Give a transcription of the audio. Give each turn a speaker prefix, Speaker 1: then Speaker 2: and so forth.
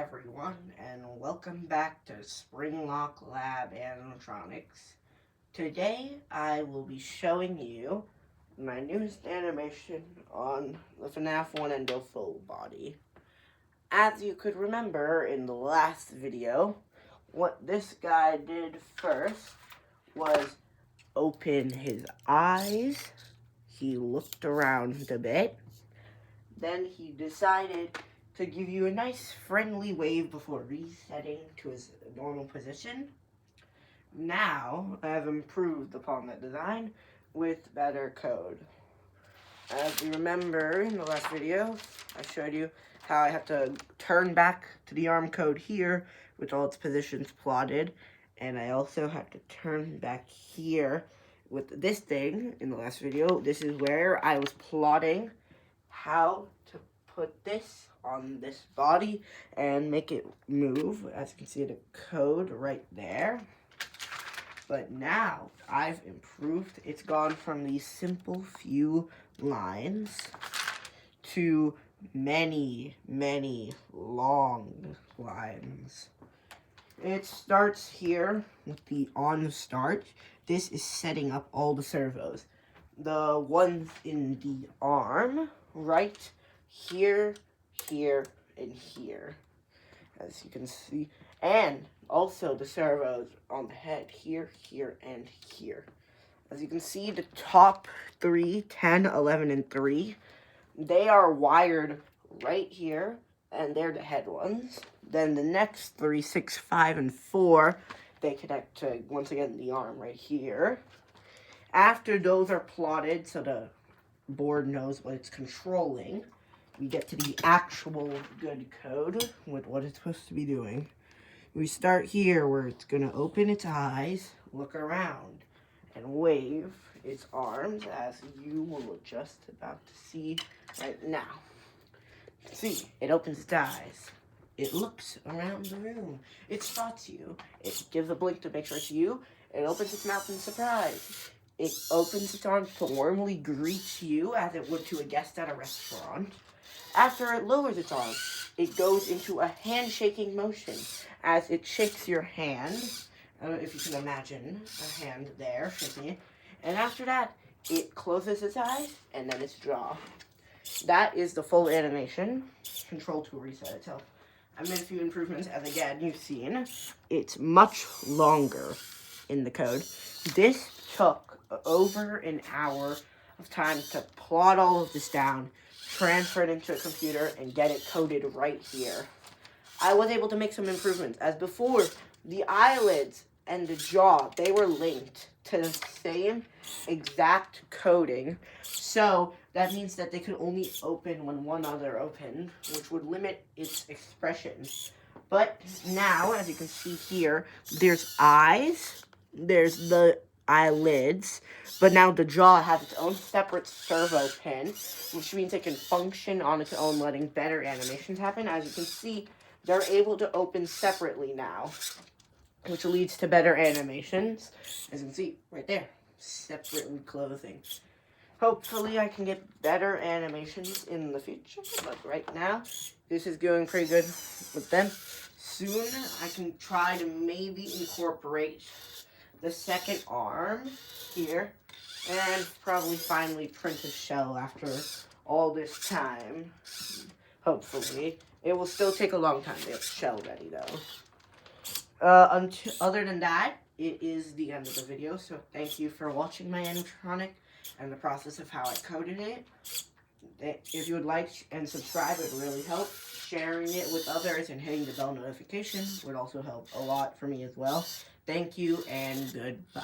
Speaker 1: everyone, and welcome back to Springlock Lab Animatronics. Today, I will be showing you my newest animation on the FNAF 1 Endo full body. As you could remember in the last video, what this guy did first was open his eyes. He looked around a bit. Then he decided to give you a nice friendly wave before resetting to his normal position. Now, I have improved upon that design with better code. As you remember in the last video, I showed you how I have to turn back to the arm code here with all its positions plotted. And I also have to turn back here with this thing in the last video. This is where I was plotting how to put this on this body and make it move. As you can see, the code right there. But now I've improved. It's gone from these simple few lines to many, many long lines. It starts here with the on start. This is setting up all the servos. The ones in the arm, right here, here, and here, as you can see. And also the servos on the head, here, here, and here. As you can see, the top 3, 10, 11, and 3, they are wired right here, and they're the head ones. Then the next 3, 6, 5, and 4, they connect to, once again, the arm right here. After those are plotted, so the board knows what it's controlling, we get to the actual good code with what it's supposed to be doing. We start here where it's going to open its eyes, look around, and wave its arms, as you will just about to see right now. You can see, it opens its eyes. It looks around the room. It spots you. It gives a blink to make sure it's you. It opens its mouth in surprise. It opens its arms to warmly greet you as it would to a guest at a restaurant. After it lowers its arms, it goes into a handshaking motion as it shakes your hand. If you can imagine a hand there shaking it. And after that, it closes its eyes and then its jaw. That is the full animation. Control to reset itself. I made a few improvements, as again, you've seen. It's much longer in the code. This took over an hour of time to plot all of this down, transfer it into a computer, and get it coded right here. I was able to make some improvements. As before, the eyelids and the jaw, they were linked to the same exact coding. So that means that they could only open when one other opened, which would limit its expression. But now, as you can see here, there's eyes, there's the eyelids, but now the jaw has its own separate servo pin, which means it can function on its own, letting better animations happen. As you can see, they're able to open separately now, which leads to better animations. As you can see, right there, separately closing. Hopefully, I can get better animations in the future, but right now, this is going pretty good with them. Soon, I can try to maybe incorporate the second arm here, and probably finally print a shell after all this time. Hopefully. It will still take a long time to get the shell ready, though. Other than that, it is the end of the video, so thank you for watching my animatronic and the process of how I coded it. If you would like and subscribe, it would really help. Sharing it with others and hitting the bell notification would also help a lot for me as well. Thank you and goodbye.